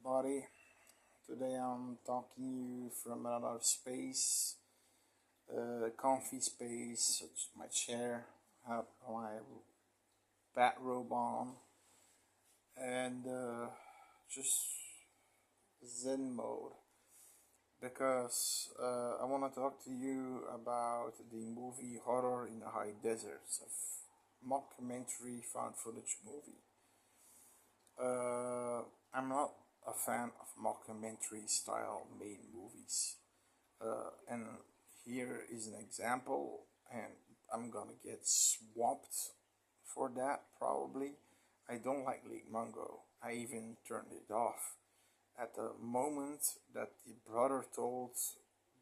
everybody. Today I'm talking you from another space, comfy space, such as my chair, have my bathrobe on, and just Zen mode because I want to talk to you about the movie Horror in the High Deserts, a mockumentary found footage movie. I'm not a fan of mockumentary style made movies. And here is an example, and I'm gonna get swamped for that probably. I don't like Lake Mungo. I even turned it off at the moment that the brother told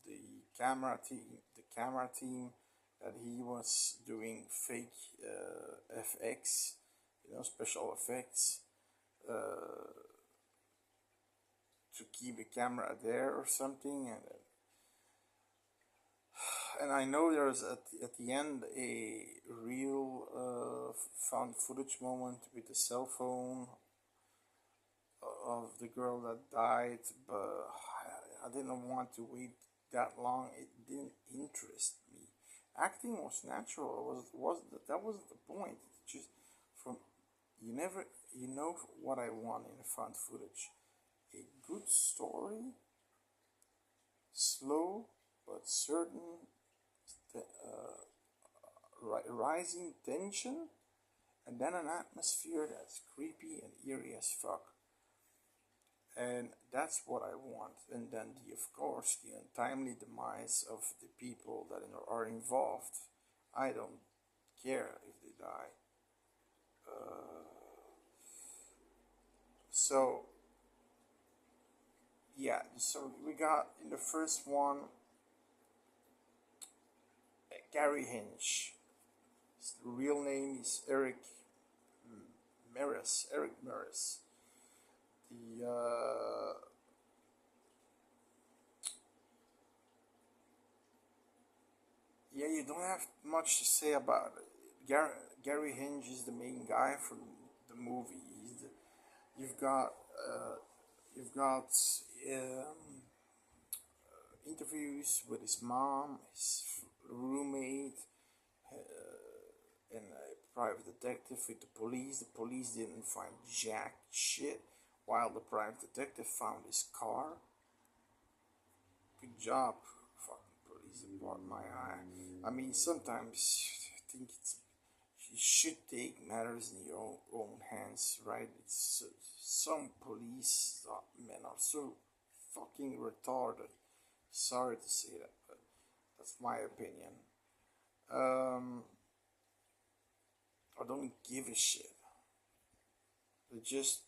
the camera team that he was doing fake FX, special effects, uh, to keep the camera there or something, and I know there's at the end a real found footage moment with the cell phone of the girl that died, but I didn't want to wait that long. It didn't interest me. Acting was natural. That wasn't the point. It's just from you know what I want in found footage. A good story, slow but certain, rising tension, and then an atmosphere that's creepy and eerie as fuck. And that's what I want. And then, of course, the untimely demise of the people that are involved. I don't care if they die. So, yeah, so we got in the first one Gary Hinch. His real name is Eric Meres. The yeah, you don't have much to say about it. Gary Hinch is the main guy from the movie. You've got uh, you've got um, interviews with his mom, his roommate, and a private detective with the police. The police didn't find jack shit, while the private detective found his car. Good job, fucking police department, my eye. I mean, sometimes I think you should take matters in your own hands, right? It's some police men are so fucking retarded. Sorry to say that, but that's my opinion. Um, I don't give a shit. They're just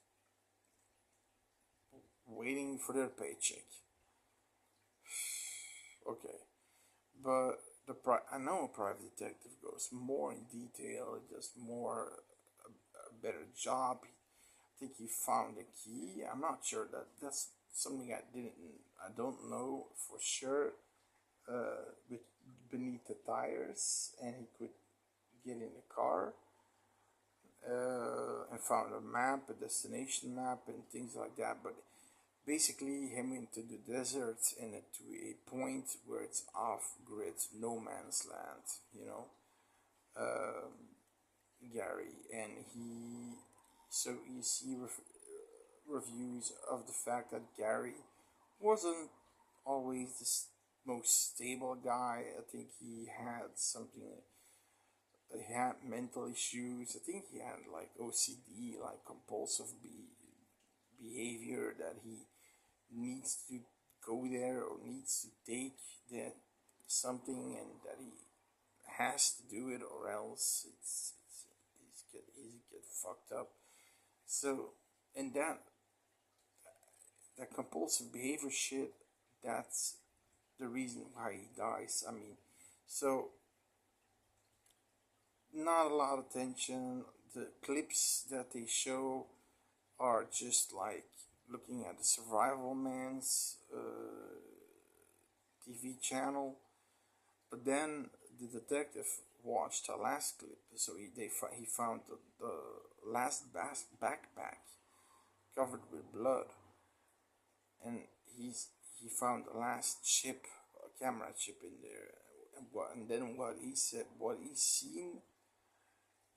waiting for their paycheck. Okay, but I know a private detective goes more in detail, does more a better job. I think he found the key. I'm not sure that's something I don't know for sure. With beneath the tires, and he could get in the car, and found a map, a destination map, and things like that. But basically, him into the desert and to a point where it's off grid, no man's land, you know. Um, Gary, and so you see reviews of the fact that Gary wasn't always the most stable guy. I think he had something. He had mental issues. I think he had like OCD, like compulsive behavior, that he needs to go there or needs to take that something, and that he has to do it, or else he's get fucked up. So, and that compulsive behavior shit, that's the reason why he dies. I mean, so not a lot of tension. The clips that they show are just like looking at the Survival Man's TV channel. But then the detective watched the last clip, so he found the last backpack covered with blood, and he found the last chip, a camera chip in there. And then what he said, what he seen,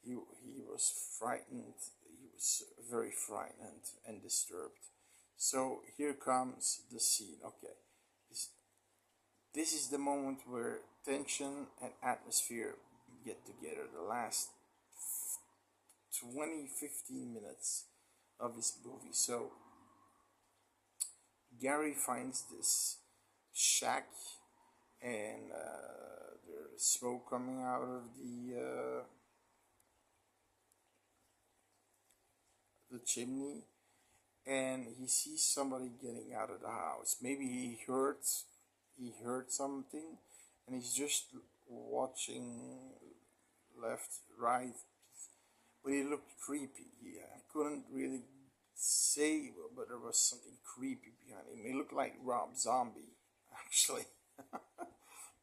he was frightened. He was very frightened and disturbed. So here comes the scene. Okay, this is the moment where tension and atmosphere get together. The last 20-15 minutes of this movie. So Gary finds this shack, and there's smoke coming out of the chimney, and he sees somebody getting out of the house. Maybe he heard something, and he's just watching left, right, but he looked creepy. I couldn't really say, but there was something creepy behind him. He looked like Rob Zombie, actually.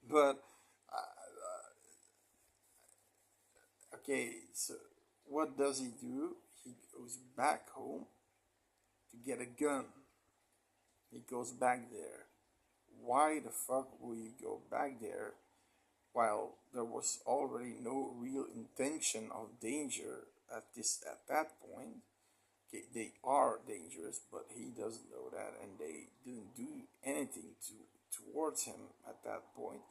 But okay, so what does he do? He goes back home to get a gun. He goes back there. Why the fuck would he go back there while there was already no real intention of danger at that point? Okay, they are dangerous, but he doesn't know that, and they didn't do anything towards him at that point.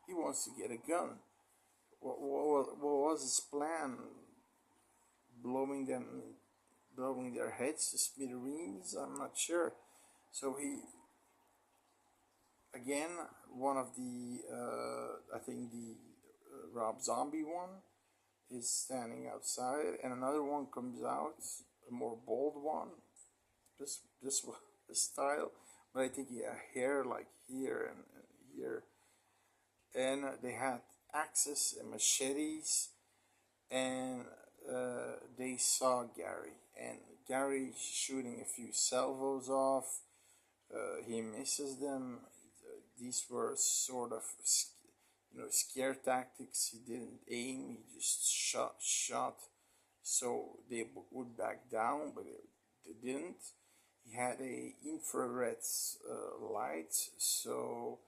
He wants to get a gun. What was his plan? Blowing their heads to smithereens? I'm not sure. So he, again, one of the I think the Rob Zombie one is standing outside, and another one comes out, a more bold one. This was the style, but I think he had hair like here and here, and they had axes and machetes, and they saw Gary, and Gary shooting a few salvos off. He misses them. These were sort of scare tactics. He didn't aim. He just shot. So they would back down, but they didn't. He had a infrared light, so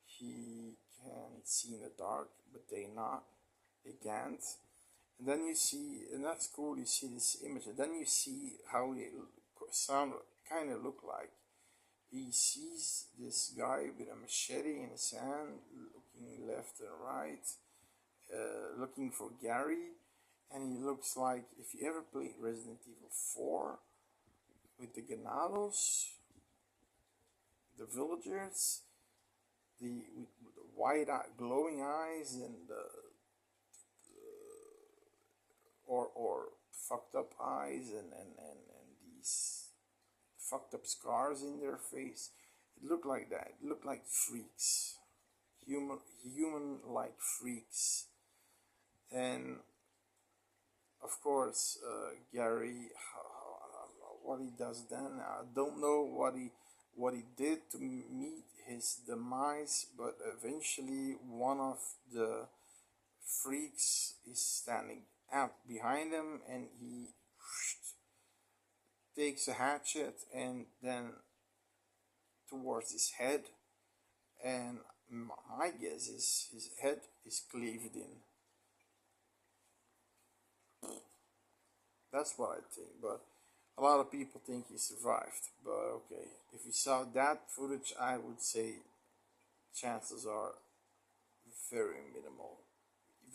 he can see in the dark, but they can't. And then you see, and that's cool. You see this image, and then you see how they kind of look like. He sees this guy with a machete in his hand, looking left and right, looking for Gary, and he looks like, if you ever played Resident Evil 4 with the Ganados, the villagers, with the white glowing eyes, and or fucked up eyes, and these fucked up scars in their face. It looked like that. It looked like freaks, human like freaks. And of course, Gary, what he does then, I don't know what he did to meet his demise, but eventually one of the freaks is standing out behind him, and he takes a hatchet and then towards his head, and my guess is his head is cleaved in. That's what I think, but a lot of people think he survived. But okay, if you saw that footage, I would say chances are very minimal.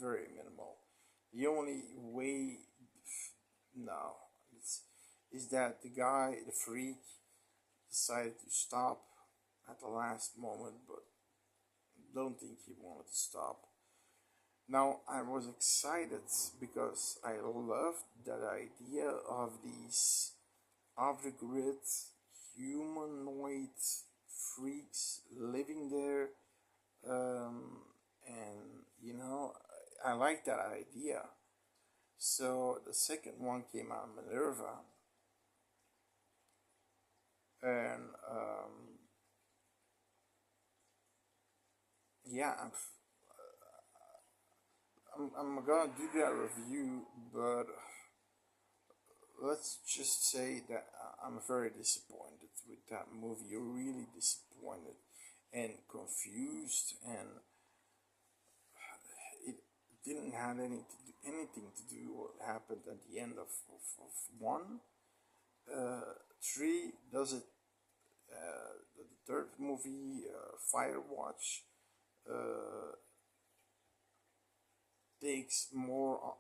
Very minimal. The only way, no, is that the guy, the freak, decided to stop at the last moment, but don't think he wanted to stop. Now, I was excited because I loved that idea of these off-the-grid humanoid freaks living there, and I like that idea. So the second one came out, minervz, and yeah, I'm gonna do that review, but let's just say that I'm very disappointed. with that movie. You're really disappointed and confused, and it didn't have anything to do what happened at the end of one. 3 does it. The third movie, Firewatch, uh, takes more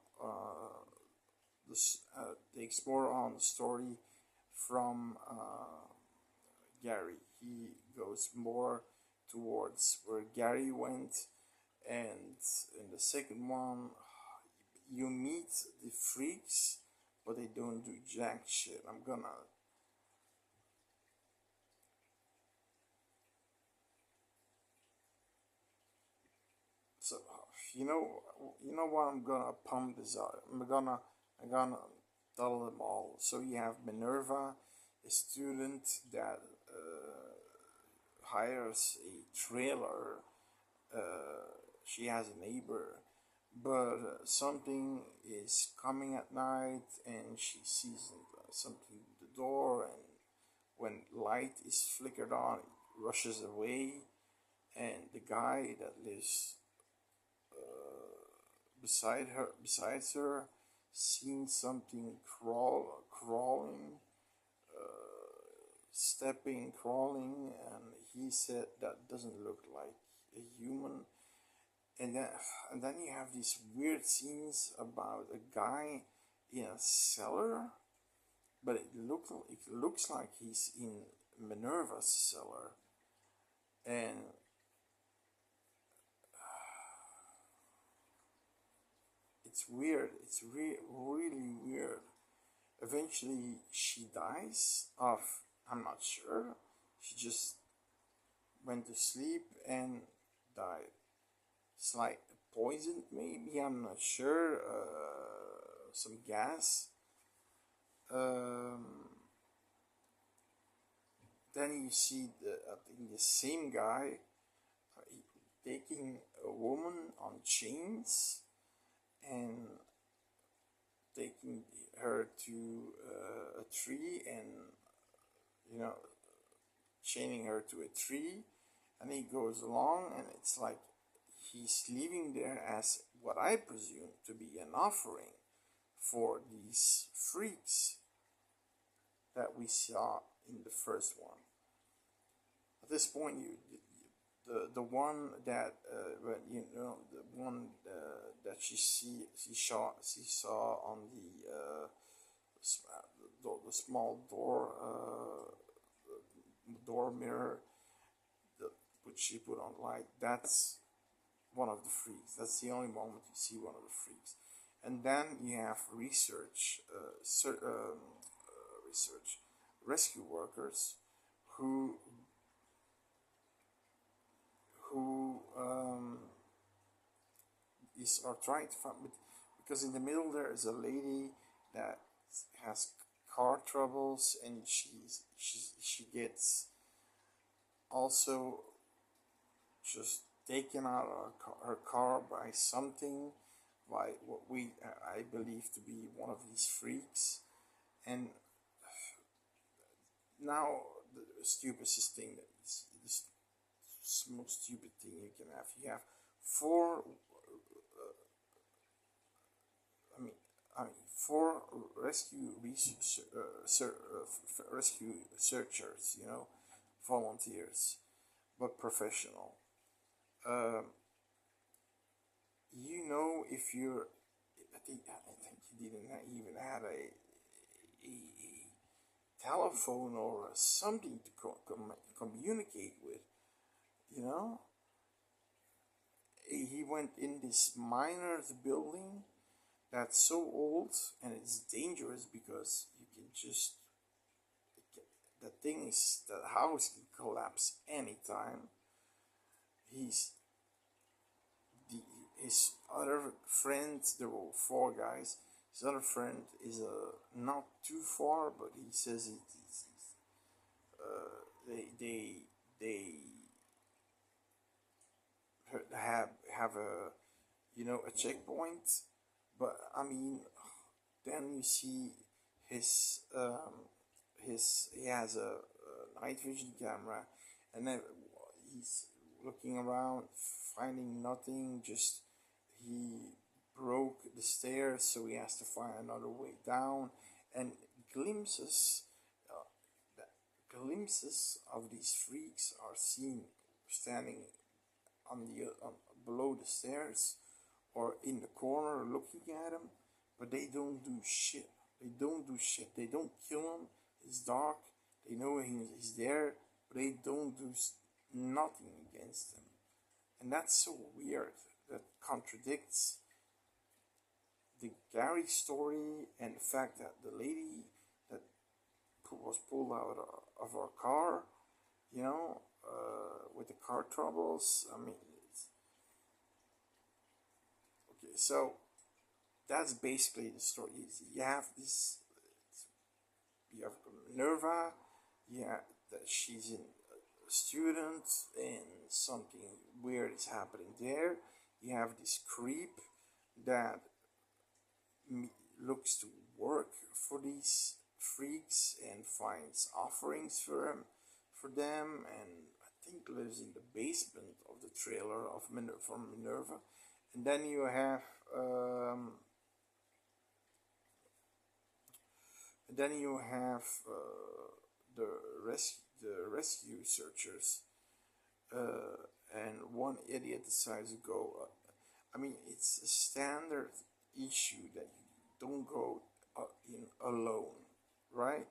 takes more on the story from Gary. He goes more towards where Gary went, and in the second one, you meet the freaks, but they don't do jack shit. I'm gonna. So you know what? I'm gonna pump this out. I'm gonna tell them all. So you have Minerva, a student that hires a trailer. She has a neighbor, but something is coming at night, and she sees something at the door, and when light is flickered on, it rushes away, and the guy that lives besides her, seen something crawling, stepping, crawling, and he said that doesn't look like a human. And then, and then you have these weird scenes about a guy in a cellar, but it looks like he's in Minerva's cellar, and it's weird. It's really weird. Eventually, she dies of, I'm not sure. She just went to sleep and died. It's like poisoned, maybe. I'm not sure. Some gas. Um, then you see I think the same guy taking a woman on chains and taking her to a tree, and chaining her to a tree, and he goes along, and it's like he's leaving there as what I presume to be an offering for these freaks that we saw in the first one. At this point, the one that the one that she saw on the small door mirror, which she put on light. That's one of the freaks. That's the only moment you see one of the freaks. And then you have rescue workers who are trying to find, because in the middle there is a lady that has car troubles, and she gets also just taken out of her car by something, by what I believe to be one of these freaks. And now the stupidest thing, that is the most stupid thing you can have. You have four four rescue searchers, volunteers, but professional. Um, if you're, I think he didn't even have a telephone or something to communicate with. He went in this miner's building that's so old, and it's dangerous because you can just, the house can collapse anytime. His other friend, there were four guys. His other friend is not too far, but he says they have a checkpoint. But I mean, then you see he has night vision camera, and then he's looking around, finding nothing. Just he broke the stairs, so he has to find another way down, and glimpses. Glimpses of these freaks are seen standing on the below the stairs or in the corner looking at him, but they don't do shit. They don't do shit. They don't kill him. It's dark. They know he's there, but they don't do nothing against him. And that's so weird. That contradicts the Gary story and the fact that the lady that was pulled out of her car, you know, with the car troubles. I mean, okay, so that's basically the story. You have this, you have Minerva, yeah, that she's a student and something weird is happening there. You have this creep that looks to work for these freaks and finds offerings for them, and I think lives in the basement of the trailer of from Minerva. And then you have the rescue searchers, and one idiot decides to go. I mean, it's a standard issue that you don't go in alone, right?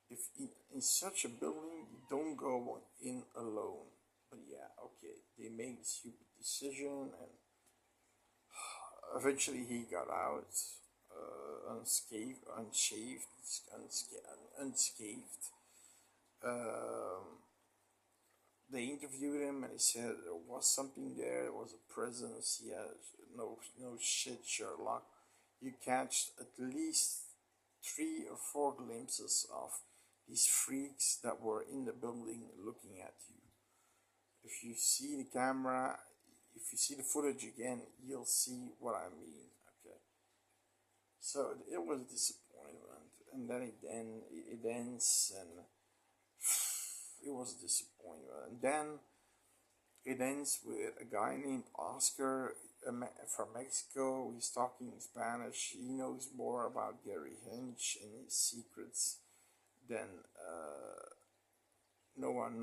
If in such a building you don't go in alone. But yeah, okay, they made a stupid decision, and eventually he got out unscathed. They interviewed him, and he said there was something there. There was a presence. Yeah, no shit, Sherlock. You catch at least 3 or 4 glimpses of these freaks that were in the building looking at you. If you see the camera, if you see the footage again, you'll see what I mean. Okay. So it was a disappointment, and then it ends, and it was a disappointment. And then it ends with a guy named Oscar from Mexico. He's talking Spanish. He knows more about Gary Hinch and his secrets than no one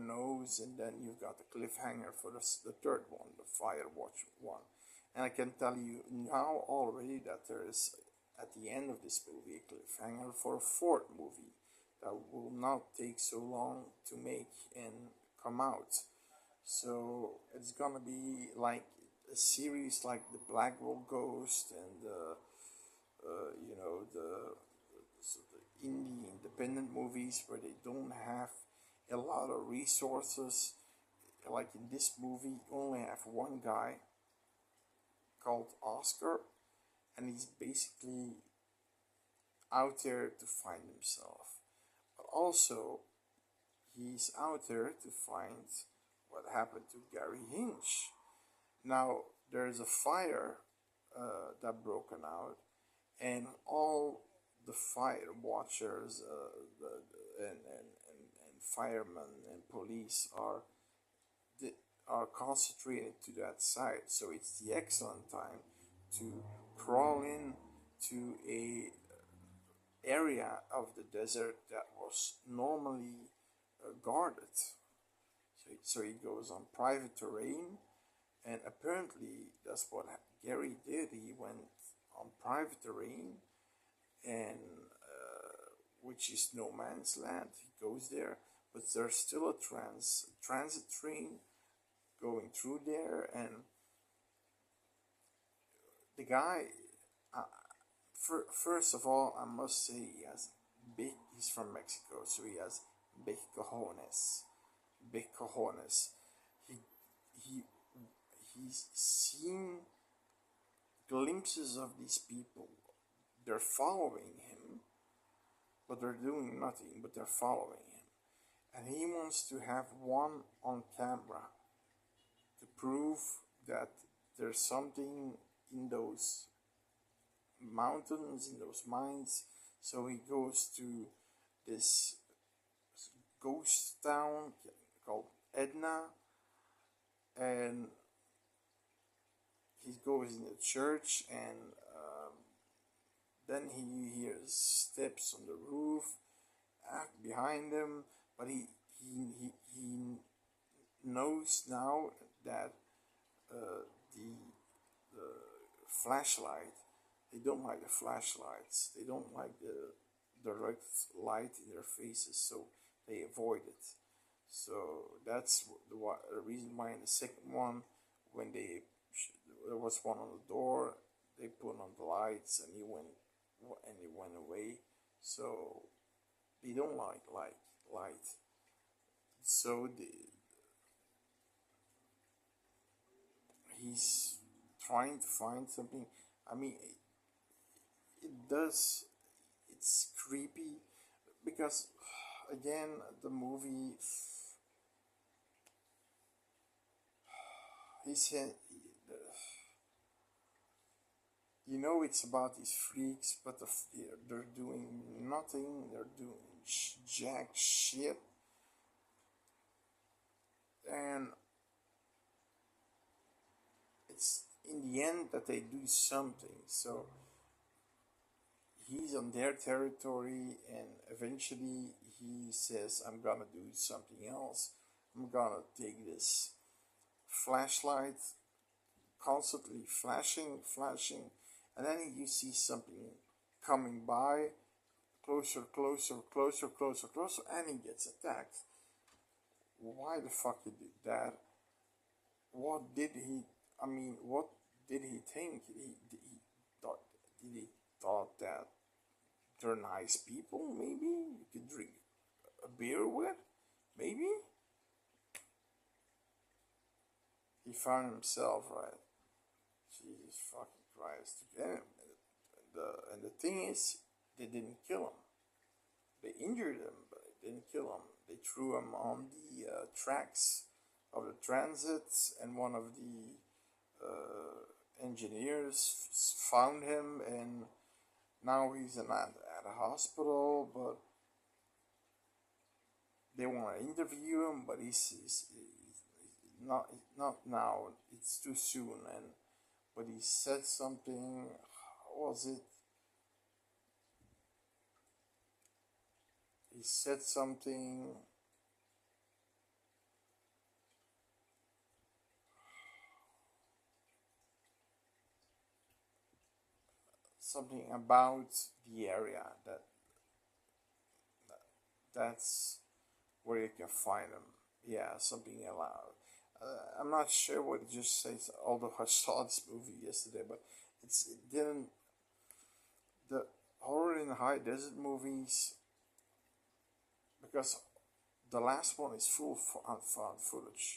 knows. And then you've got the cliffhanger for the third one, the Firewatch one. And I can tell you now already that there is, at the end of this movie, a cliffhanger for a 4th movie that will not take so long to make and come out. So it's gonna be like a series like the Blackwell Ghost and the indie independent movies where they don't have a lot of resources. Like in this movie, you only have one guy called Oscar, and he's basically out there to find himself. But also, he's out there to find what happened to Gary Hinch. Now, there's a fire that broken out, and all the fire watchers and firemen and police are concentrated to that site. So it's the excellent time to crawl in to a area of the desert that was normally guarded. So he goes on private terrain, and apparently that's what Gary did. He went on private terrain, and which is no man's land. He goes there, but there's still a transit train going through there, and the guy, first of all, I must say he's from Mexico, so he has big cojones. He's seen glimpses of these people. They're following him, but they're doing nothing, but they're following him. And he wants to have one on camera to prove that there's something in those mountains, in those mines. So he goes to this ghost town called Edna, and he goes in the church, and then he hears steps on the roof behind him, but he knows now that the flashlight, they don't like the flashlights, they don't like the direct light in their faces, so they avoid it. So that's the reason why in the second one, when there was one on the door, they put on the lights, and he went away. So they don't like light. So he's trying to find something. I mean, it's creepy because, again, the movie, he said, you know, it's about these freaks, but they're doing nothing, they're doing jack shit, and it's in the end that they do something. So he's on their territory, and eventually he says, I'm gonna do something else. I'm gonna take this flashlight, constantly flashing, and then you see something coming by, closer, and he gets attacked. Why the fuck he did that? What did he, I mean, what did he think? Did he thought that they're nice people, maybe? You could drink a beer with? Maybe? He found himself, right? Jesus fucking Christ. And the thing is, they didn't kill him. They injured him, but they didn't kill him. They threw him on the tracks of the transit, and one of the engineers found him, and now he's at a hospital, but they want to interview him, but he's not now. It's too soon, but he said something. What was it? He said something. Something about the area that's where you can find them. Yeah, something allowed. I'm not sure what it just says, although I saw this movie yesterday, but it didn't. The horror in the high desert movies, because the last one is full found footage,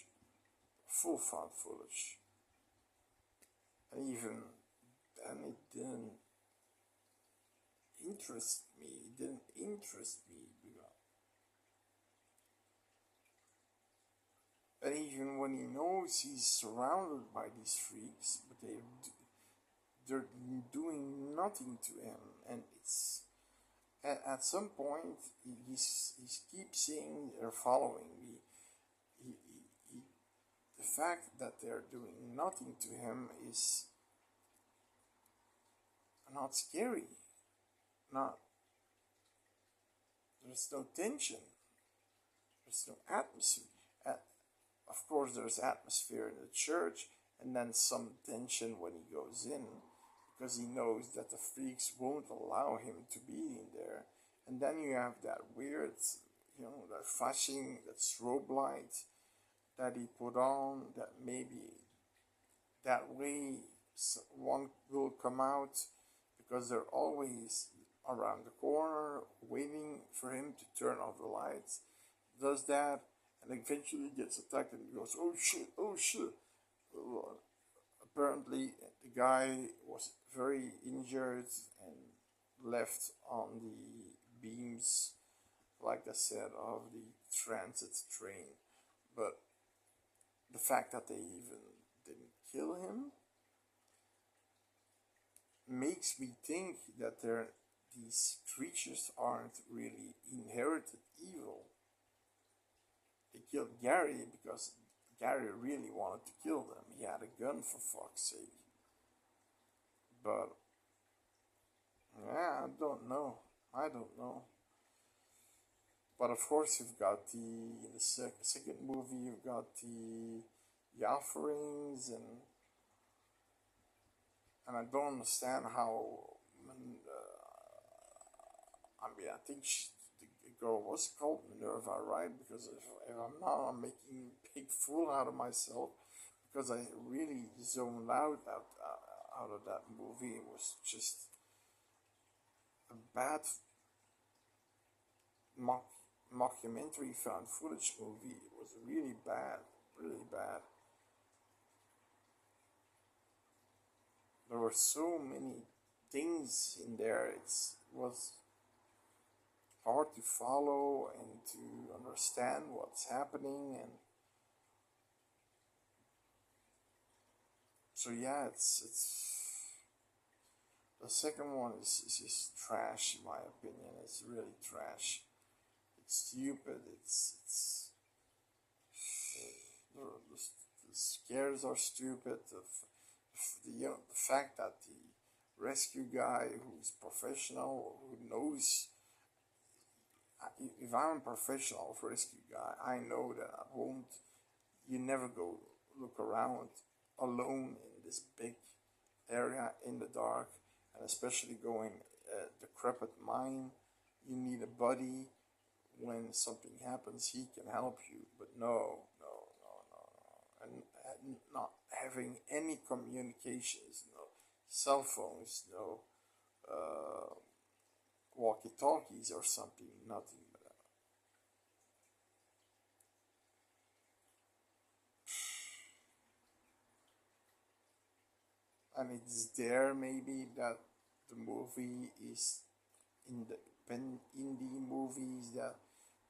and even then it didn't interest me. It didn't interest me. And even when he knows he's surrounded by these freaks, but they're doing nothing to him, and it's at some point he keeps saying they're following me. He, the fact that they're doing nothing to him is not scary. Not There's no tension. There's no atmosphere. Of course, there's atmosphere in the church, and then some tension when he goes in, because he knows that the freaks won't allow him to be in there. And then you have that weird, that flashing, that strobe light that he put on, that maybe that way one will come out, because they're always around the corner waiting for him to turn off the lights. Does that, and eventually gets attacked, and goes, oh shit. Well, apparently the guy was very injured and left on the beams, like I said, of the transit train. But the fact that they even didn't kill him makes me think that these creatures aren't really inherited evil. They killed Gary because Gary really wanted to kill them. He had a gun, for fuck's sake. But yeah, I don't know. I don't know. But of course, you've got the second movie. You've got the offerings, and I don't understand how. I mean, I think the girl was called Minerva, right? Because if I'm not, I'm making a big fool out of myself because I really zoned out of that movie. It was just a bad mockumentary found footage movie. It was really bad, really bad. There were so many things in there. It was hard to follow and to understand what's happening, and so yeah, it's the second one is just trash in my opinion. It's really trash. It's stupid. It's the scares are stupid. The fact that the rescue guy who's professional, who knows, if I'm a professional rescue guy, I know that I won't. You never go look around alone in this big area in the dark, and especially going decrepit mine. You need a buddy. When something happens, he can help you. But no, and not having any communications, no cell phones, no walkie-talkies or something, nothing. And it's there maybe that the movie is indie movies that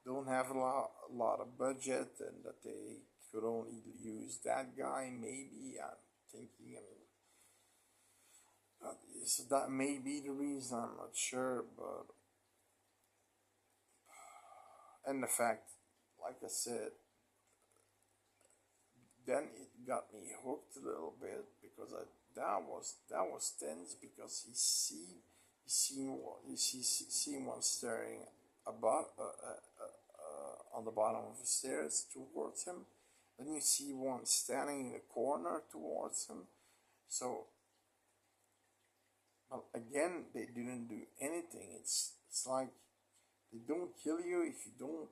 don't have a lot of budget and that they could only use that guy. Maybe I'm thinking, so that may be the reason. I'm not sure, but and the fact, like I said, then it got me hooked a little bit because that was tense because you see one staring about on the bottom of the stairs towards him. Then you see one standing in the corner towards him. So, but again, they didn't do anything. It's like they don't kill you if you don't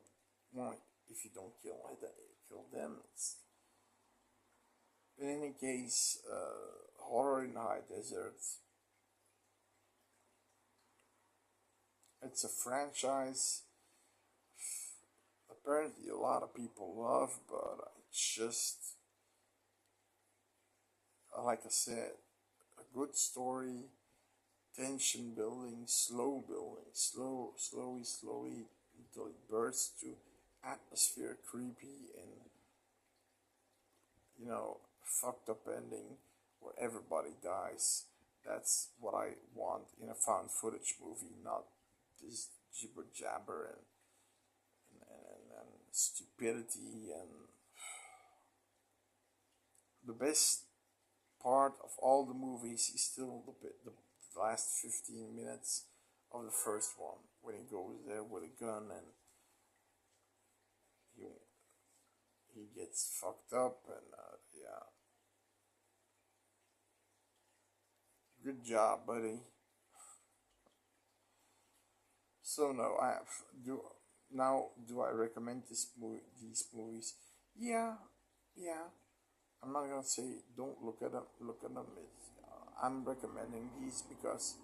want. If you don't kill them. In any case, horror in the high desert. It's a franchise apparently a lot of people love, but it's just, like I said, a good story, tension building, slowly until it bursts to atmosphere creepy and, fucked up ending where everybody dies. That's what I want in a found footage movie, not this jibber jabber and stupidity. And the best part of all the movies is still the last 15 minutes of the first one when he goes there with a gun and he gets fucked up and yeah. Good job, buddy. So no, do I recommend these movies? Yeah, yeah. I'm not gonna say don't look at them. Look at them. I'm recommending these because,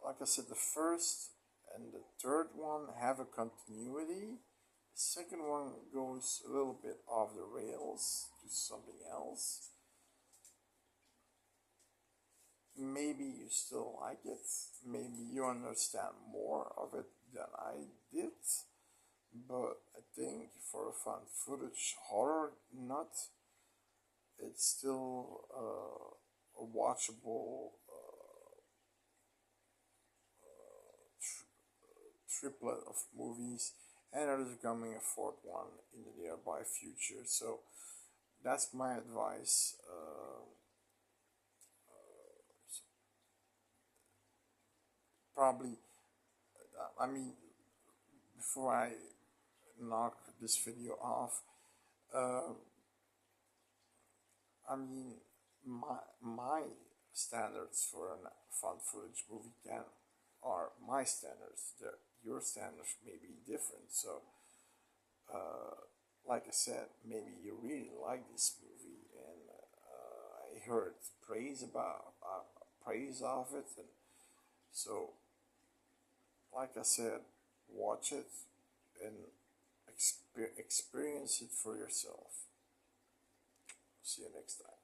like I said, the first and the third one have a continuity. The second one goes a little bit off the rails to something else. Maybe you still like it. Maybe you understand more of it than I did. But I think for a found footage horror nut, it's still a watchable triplet of movies, and there's coming a fourth one in the nearby future. So that's my advice. Probably, I mean, before I knock this video off, uh, I mean, my standards for a found footage movie can are my standards. Your standards may be different. So, like I said, maybe you really like this movie, and I heard praise of it, and so, like I said, watch it and experience it for yourself. See you next time.